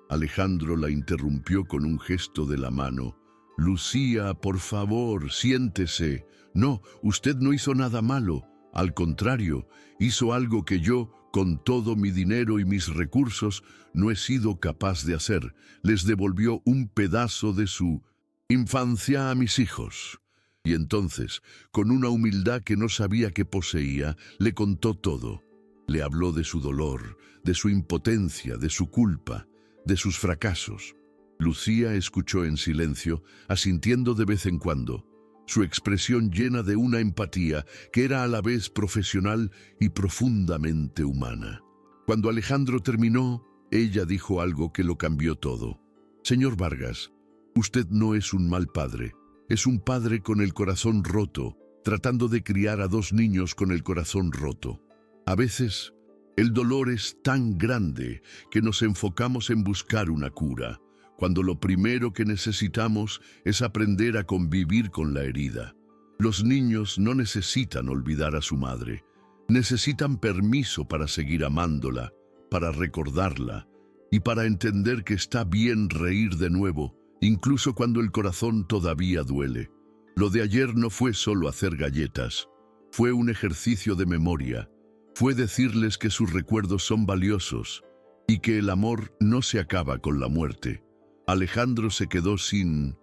Alejandro la interrumpió con un gesto de la mano. «Lucía, por favor, siéntese. No, usted no hizo nada malo. Al contrario, hizo algo que yo, con todo mi dinero y mis recursos, no he sido capaz de hacer. Les devolvió un pedazo de su infancia a mis hijos». Y entonces, con una humildad que no sabía que poseía, le contó todo. Le habló de su dolor, de su impotencia, de su culpa, de sus fracasos. Lucía escuchó en silencio, asintiendo de vez en cuando, su expresión llena de una empatía que era a la vez profesional y profundamente humana. Cuando Alejandro terminó, ella dijo algo que lo cambió todo. «Señor Vargas, usted no es un mal padre. Es un padre con el corazón roto, tratando de criar a 2 niños con el corazón roto. A veces, el dolor es tan grande que nos enfocamos en buscar una cura, cuando lo primero que necesitamos es aprender a convivir con la herida. Los niños no necesitan olvidar a su madre. Necesitan permiso para seguir amándola, para recordarla y para entender que está bien reír de nuevo, incluso cuando el corazón todavía duele. Lo de ayer no fue solo hacer galletas, fue un ejercicio de memoria, Fue decirles que sus recuerdos son valiosos y que el amor no se acaba con la muerte. Alejandro se quedó sin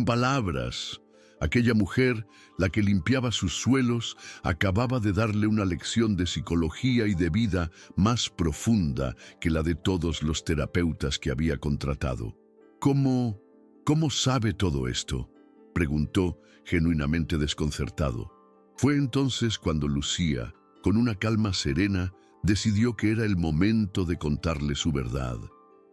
palabras. Aquella mujer, la que limpiaba sus suelos, acababa de darle una lección de psicología y de vida más profunda que la de todos los terapeutas que había contratado. ¿Cómo sabe todo esto?, preguntó, genuinamente desconcertado. Fue entonces cuando Lucía, con una calma serena, decidió que era el momento de contarle su verdad.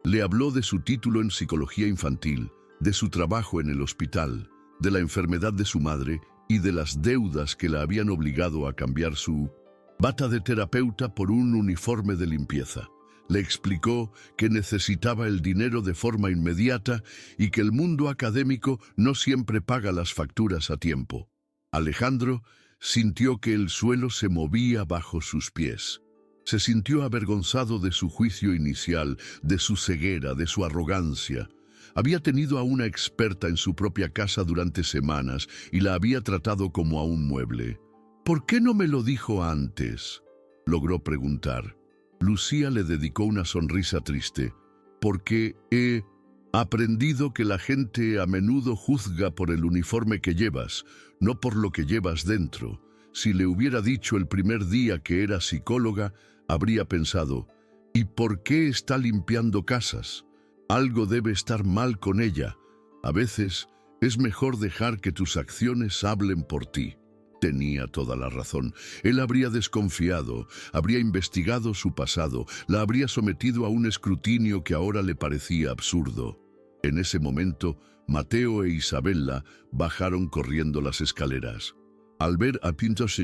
Le habló de su título en psicología infantil, de su trabajo en el hospital, de la enfermedad de su madre y de las deudas que la habían obligado a cambiar su bata de terapeuta por un uniforme de limpieza. Le explicó que necesitaba el dinero de forma inmediata y que el mundo académico no siempre paga las facturas a tiempo. Alejandro sintió que el suelo se movía bajo sus pies. Se sintió avergonzado de su juicio inicial, de su ceguera, de su arrogancia. Había tenido a una experta en su propia casa durante semanas y la había tratado como a un mueble. ¿Por qué no me lo dijo antes?, logró preguntar. Lucía le dedicó una sonrisa triste. Porque he aprendido que la gente a menudo juzga por el uniforme que llevas, no por lo que llevas dentro. Si le hubiera dicho el primer día que era psicóloga, habría pensado, ¿y por qué está limpiando casas? Algo debe estar mal con ella. A veces es mejor dejar que tus acciones hablen por ti. Tenía toda la razón. Él habría desconfiado, habría investigado su pasado, la habría sometido a un escrutinio que ahora le parecía absurdo. En ese momento, Mateo e Isabela bajaron corriendo las escaleras. Al ver a Pintos,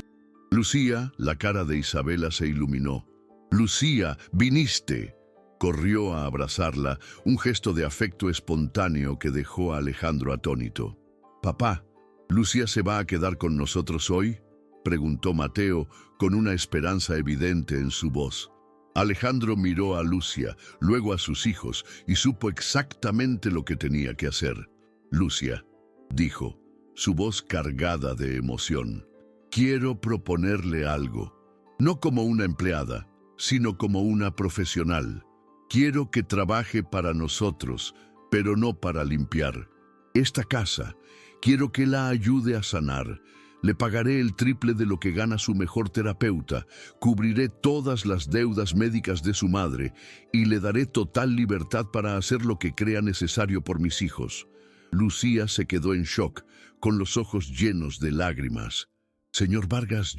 Lucía, la cara de Isabela se iluminó. «Lucía, viniste». Corrió a abrazarla, un gesto de afecto espontáneo que dejó a Alejandro atónito. «Papá, ¿Lucía se va a quedar con nosotros hoy?», preguntó Mateo, con una esperanza evidente en su voz. Alejandro miró a Lucía, luego a sus hijos, y supo exactamente lo que tenía que hacer. «Lucía», dijo, su voz cargada de emoción, «quiero proponerle algo, no como una empleada, sino como una profesional. Quiero que trabaje para nosotros, pero no para limpiar. Esta casa, quiero que la ayude a sanar. Le pagaré el triple de lo que gana su mejor terapeuta, cubriré todas las deudas médicas de su madre y le daré total libertad para hacer lo que crea necesario por mis hijos». Lucía se quedó en shock, con los ojos llenos de lágrimas. «Señor Vargas,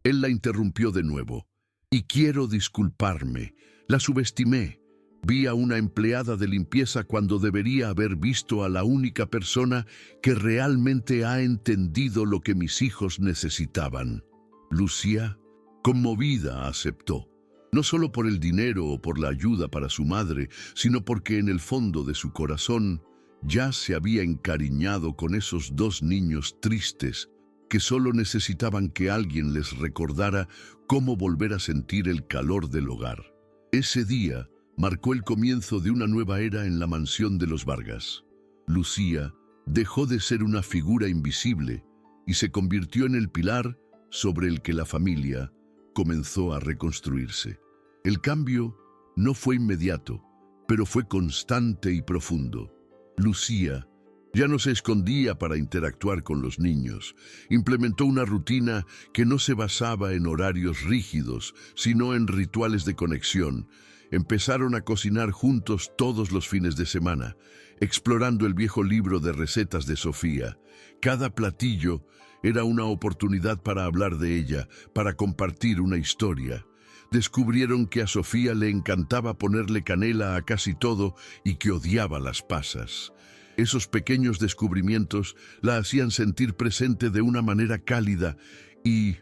Él la interrumpió de nuevo. «Y quiero disculparme. La subestimé. Vi a una empleada de limpieza cuando debería haber visto a la única persona que realmente ha entendido lo que mis hijos necesitaban». Lucía, conmovida, aceptó. No solo por el dinero o por la ayuda para su madre, sino porque en el fondo de su corazón ya se había encariñado con esos dos niños tristes que solo necesitaban que alguien les recordara cómo volver a sentir el calor del hogar. Ese día marcó el comienzo de una nueva era en la mansión de los Vargas. Lucía dejó de ser una figura invisible y se convirtió en el pilar sobre el que la familia comenzó a reconstruirse. El cambio no fue inmediato, pero fue constante y profundo. Lucía ya no se escondía para interactuar con los niños. Implementó una rutina que no se basaba en horarios rígidos, sino en rituales de conexión. Empezaron a cocinar juntos todos los fines de semana, explorando el viejo libro de recetas de Sofía. Cada platillo era una oportunidad para hablar de ella, para compartir una historia. Descubrieron que a Sofía le encantaba ponerle canela a casi todo y que odiaba las pasas. Esos pequeños descubrimientos la hacían sentir presente de una manera cálida y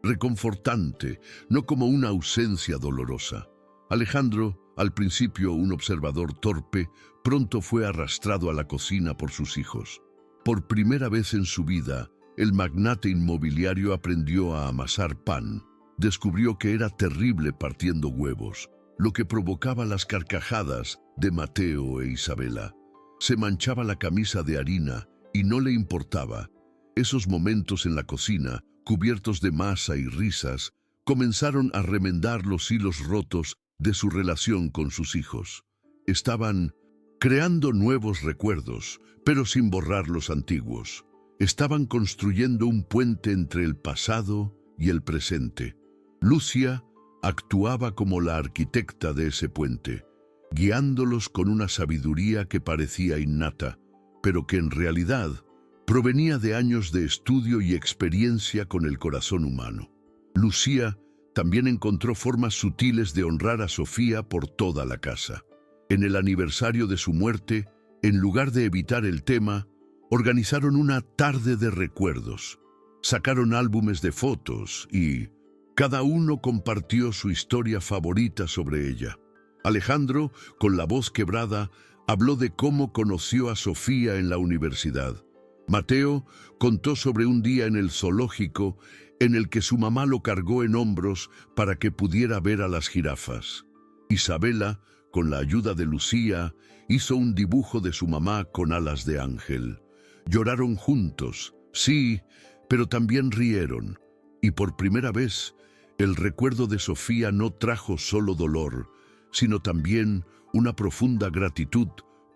reconfortante, no como una ausencia dolorosa. Alejandro, al principio un observador torpe, pronto fue arrastrado a la cocina por sus hijos. Por primera vez en su vida, el magnate inmobiliario aprendió a amasar pan. Descubrió que era terrible partiendo huevos, lo que provocaba las carcajadas de Mateo e Isabela. Se manchaba la camisa de harina y no le importaba. Esos momentos en la cocina, cubiertos de masa y risas, comenzaron a remendar los hilos rotos de su relación con sus hijos. Estaban creando nuevos recuerdos, pero sin borrar los antiguos. Estaban construyendo un puente entre el pasado y el presente. Lucia actuaba como la arquitecta de ese puente, guiándolos con una sabiduría que parecía innata, pero que en realidad provenía de años de estudio y experiencia con el corazón humano. Lucía también encontró formas sutiles de honrar a Sofía por toda la casa. En el aniversario de su muerte, en lugar de evitar el tema, organizaron una tarde de recuerdos. Sacaron álbumes de fotos y cada uno compartió su historia favorita sobre ella. Alejandro, con la voz quebrada, habló de cómo conoció a Sofía en la universidad. Mateo contó sobre un día en el zoológico en el que su mamá lo cargó en hombros para que pudiera ver a las jirafas. Isabela, con la ayuda de Lucía, hizo un dibujo de su mamá con alas de ángel. Lloraron juntos, sí, pero también rieron. Y por primera vez, el recuerdo de Sofía no trajo solo dolor, sino también una profunda gratitud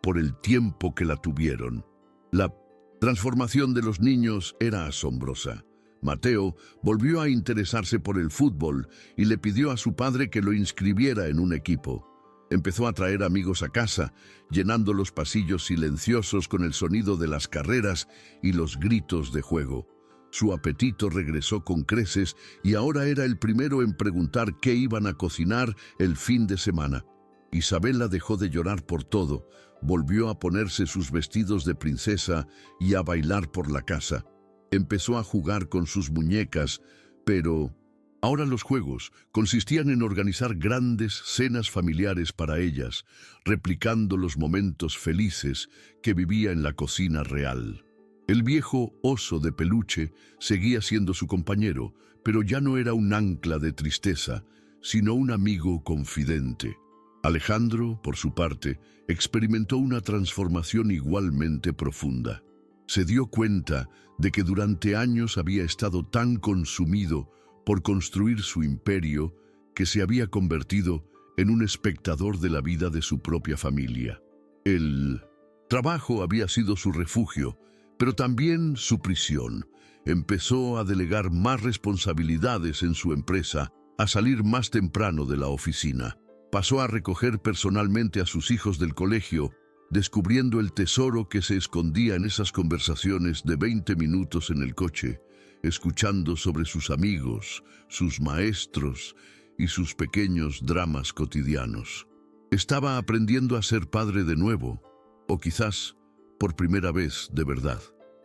por el tiempo que la tuvieron. La transformación de los niños era asombrosa. Mateo volvió a interesarse por el fútbol y le pidió a su padre que lo inscribiera en un equipo. Empezó a traer amigos a casa, llenando los pasillos silenciosos con el sonido de las carreras y los gritos de juego. Su apetito regresó con creces y ahora era el primero en preguntar qué iban a cocinar el fin de semana. Isabela dejó de llorar por todo, volvió a ponerse sus vestidos de princesa y a bailar por la casa. Empezó a jugar con sus muñecas, pero ahora los juegos consistían en organizar grandes cenas familiares para ellas, replicando los momentos felices que vivía en la cocina real. El viejo oso de peluche seguía siendo su compañero, pero ya no era un ancla de tristeza, sino un amigo confidente. Alejandro, por su parte, experimentó una transformación igualmente profunda. Se dio cuenta de que durante años había estado tan consumido por construir su imperio que se había convertido en un espectador de la vida de su propia familia. El trabajo había sido su refugio, pero también su prisión. Empezó a delegar más responsabilidades en su empresa, a salir más temprano de la oficina. Pasó a recoger personalmente a sus hijos del colegio, descubriendo el tesoro que se escondía en esas conversaciones de 20 minutos en el coche, escuchando sobre sus amigos, sus maestros y sus pequeños dramas cotidianos. Estaba aprendiendo a ser padre de nuevo, o quizás por primera vez de verdad.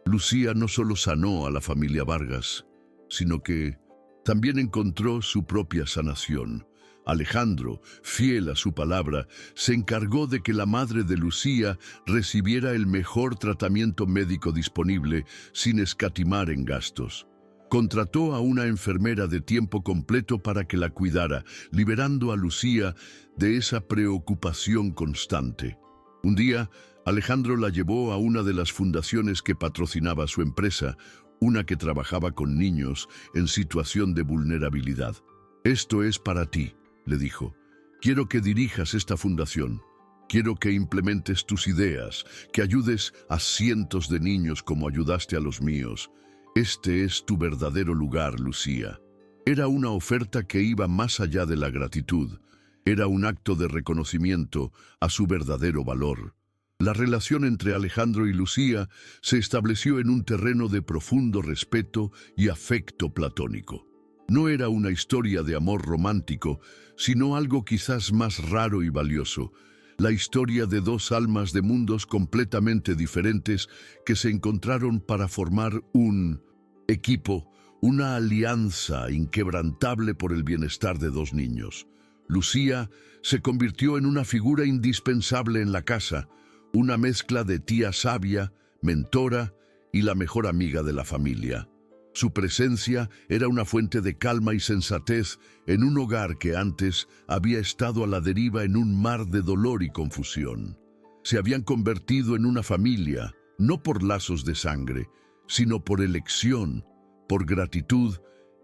Lucía no solo sanó a la familia Vargas, sino que también encontró su propia sanación. Alejandro, fiel a su palabra, se encargó de que la madre de Lucía recibiera el mejor tratamiento médico disponible sin escatimar en gastos. Contrató a una enfermera de tiempo completo para que la cuidara, liberando a Lucía de esa preocupación constante. Un día, Alejandro la llevó a una de las fundaciones que patrocinaba su empresa, una que trabajaba con niños en situación de vulnerabilidad. «Esto es para ti», le dijo. «Quiero que dirijas esta fundación. Quiero que implementes tus ideas, que ayudes a cientos de niños como ayudaste a los míos. Este es tu verdadero lugar, Lucía». Era una oferta que iba más allá de la gratitud. Era un acto de reconocimiento a su verdadero valor. La relación entre Alejandro y Lucía se estableció en un terreno de profundo respeto y afecto platónico. No era una historia de amor romántico, sino algo quizás más raro y valioso, la historia de dos almas de mundos completamente diferentes que se encontraron para formar un equipo, una alianza inquebrantable por el bienestar de dos niños. Lucía se convirtió en una figura indispensable en la casa, una mezcla de tía sabia, mentora y la mejor amiga de la familia. Su presencia era una fuente de calma y sensatez en un hogar que antes había estado a la deriva en un mar de dolor y confusión. Se habían convertido en una familia, no por lazos de sangre, sino por elección, por gratitud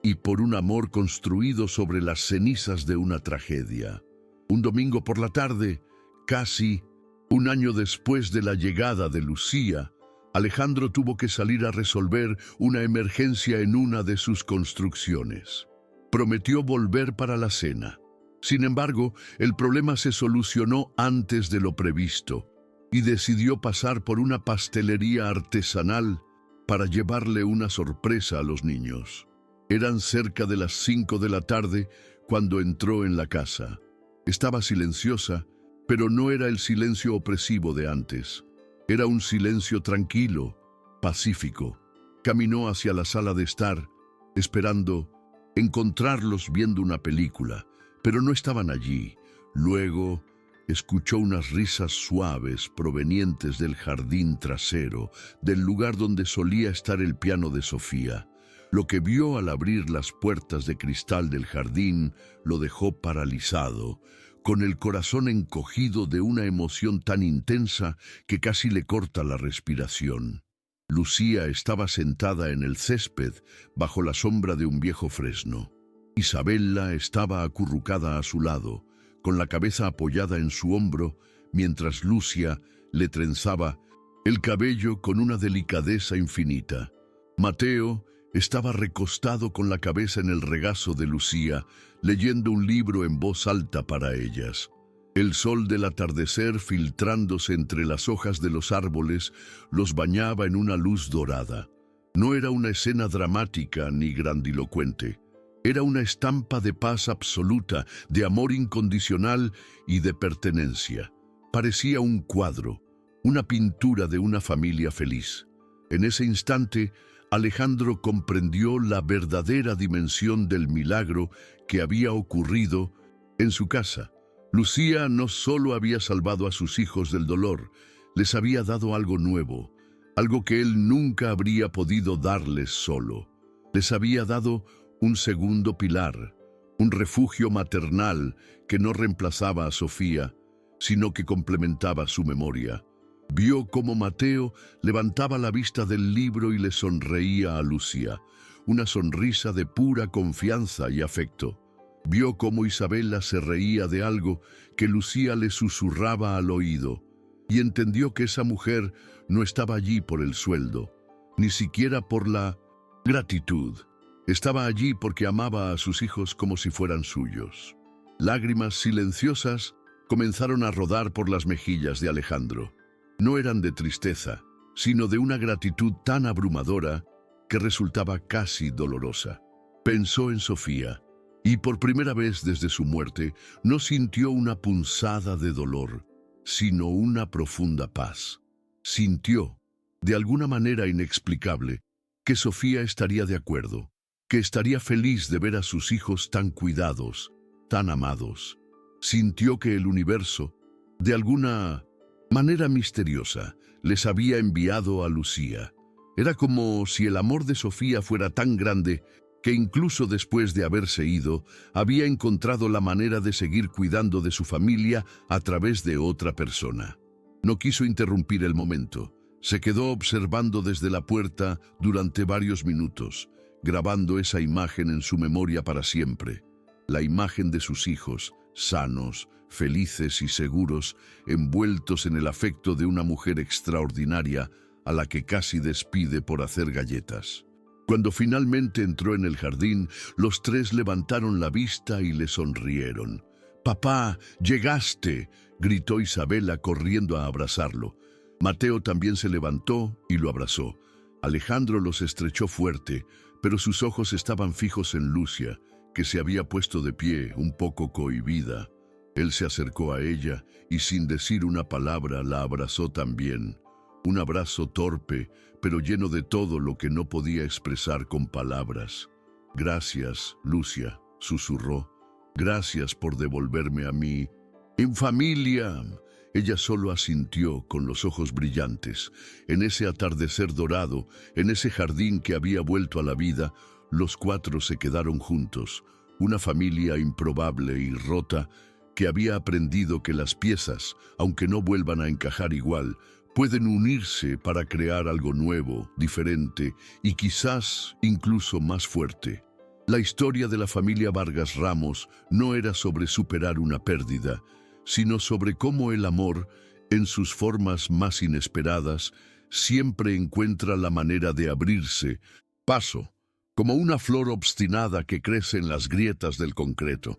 y por un amor construido sobre las cenizas de una tragedia. Un domingo por la tarde, casi un año después de la llegada de Lucía, Alejandro tuvo que salir a resolver una emergencia en una de sus construcciones. Prometió volver para la cena. Sin embargo, el problema se solucionó antes de lo previsto y decidió pasar por una pastelería artesanal para llevarle una sorpresa a los niños. Eran cerca de las 5 de la tarde cuando entró en la casa. Estaba silenciosa, pero no era el silencio opresivo de antes. Era un silencio tranquilo, pacífico. Caminó hacia la sala de estar, esperando encontrarlos viendo una película, pero no estaban allí. Luego escuchó unas risas suaves provenientes del jardín trasero, del lugar donde solía estar el piano de Sofía. Lo que vio al abrir las puertas de cristal del jardín lo dejó paralizado, con el corazón encogido de una emoción tan intensa que casi le corta la respiración. Lucía estaba sentada en el césped bajo la sombra de un viejo fresno. Isabella estaba acurrucada a su lado, con la cabeza apoyada en su hombro, mientras Lucia le trenzaba el cabello con una delicadeza infinita. Mateo estaba recostado con la cabeza en el regazo de Lucía, leyendo un libro en voz alta para ellas. El sol del atardecer, filtrándose entre las hojas de los árboles, los bañaba en una luz dorada. No era una escena dramática ni grandilocuente. Era una estampa de paz absoluta, de amor incondicional y de pertenencia. Parecía un cuadro, una pintura de una familia feliz. En ese instante, Alejandro comprendió la verdadera dimensión del milagro que había ocurrido en su casa. Lucía no solo había salvado a sus hijos del dolor, les había dado algo nuevo, algo que él nunca habría podido darles solo. Les había dado un segundo pilar, un refugio maternal que no reemplazaba a Sofía, sino que complementaba su memoria. Vio cómo Mateo levantaba la vista del libro y le sonreía a Lucía, una sonrisa de pura confianza y afecto. Vio cómo Isabella se reía de algo que Lucía le susurraba al oído, y entendió que esa mujer no estaba allí por el sueldo, ni siquiera por la gratitud. Estaba allí porque amaba a sus hijos como si fueran suyos. Lágrimas silenciosas comenzaron a rodar por las mejillas de Alejandro. No eran de tristeza, sino de una gratitud tan abrumadora que resultaba casi dolorosa. Pensó en Sofía, y por primera vez desde su muerte no sintió una punzada de dolor, sino una profunda paz. Sintió, de alguna manera inexplicable, que Sofía estaría de acuerdo, que estaría feliz de ver a sus hijos tan cuidados, tan amados. Sintió que el universo, de alguna manera misteriosa, les había enviado a Lucía. Era como si el amor de Sofía fuera tan grande que incluso después de haberse ido, había encontrado la manera de seguir cuidando de su familia a través de otra persona. No quiso interrumpir el momento. Se quedó observando desde la puerta durante varios minutos, grabando esa imagen en su memoria para siempre. La imagen de sus hijos, sanos, felices y seguros, envueltos en el afecto de una mujer extraordinaria a la que casi despide por hacer galletas. Cuando finalmente entró en el jardín, los tres levantaron la vista y le sonrieron. «¡Papá, llegaste!», gritó Isabella corriendo a abrazarlo. Mateo también se levantó y lo abrazó. Alejandro los estrechó fuerte, pero sus ojos estaban fijos en Lucia, que se había puesto de pie, un poco cohibida. Él se acercó a ella y sin decir una palabra la abrazó también. Un abrazo torpe, pero lleno de todo lo que no podía expresar con palabras. «Gracias, Lucia», susurró. «Gracias por devolverme a mí. En familia». Ella solo asintió con los ojos brillantes. En ese atardecer dorado, en ese jardín que había vuelto a la vida, los cuatro se quedaron juntos, una familia improbable y rota que había aprendido que las piezas, aunque no vuelvan a encajar igual, pueden unirse para crear algo nuevo, diferente y quizás incluso más fuerte. La historia de la familia Vargas Ramos no era sobre superar una pérdida, sino sobre cómo el amor, en sus formas más inesperadas, siempre encuentra la manera de abrirse, paso, como una flor obstinada que crece en las grietas del concreto.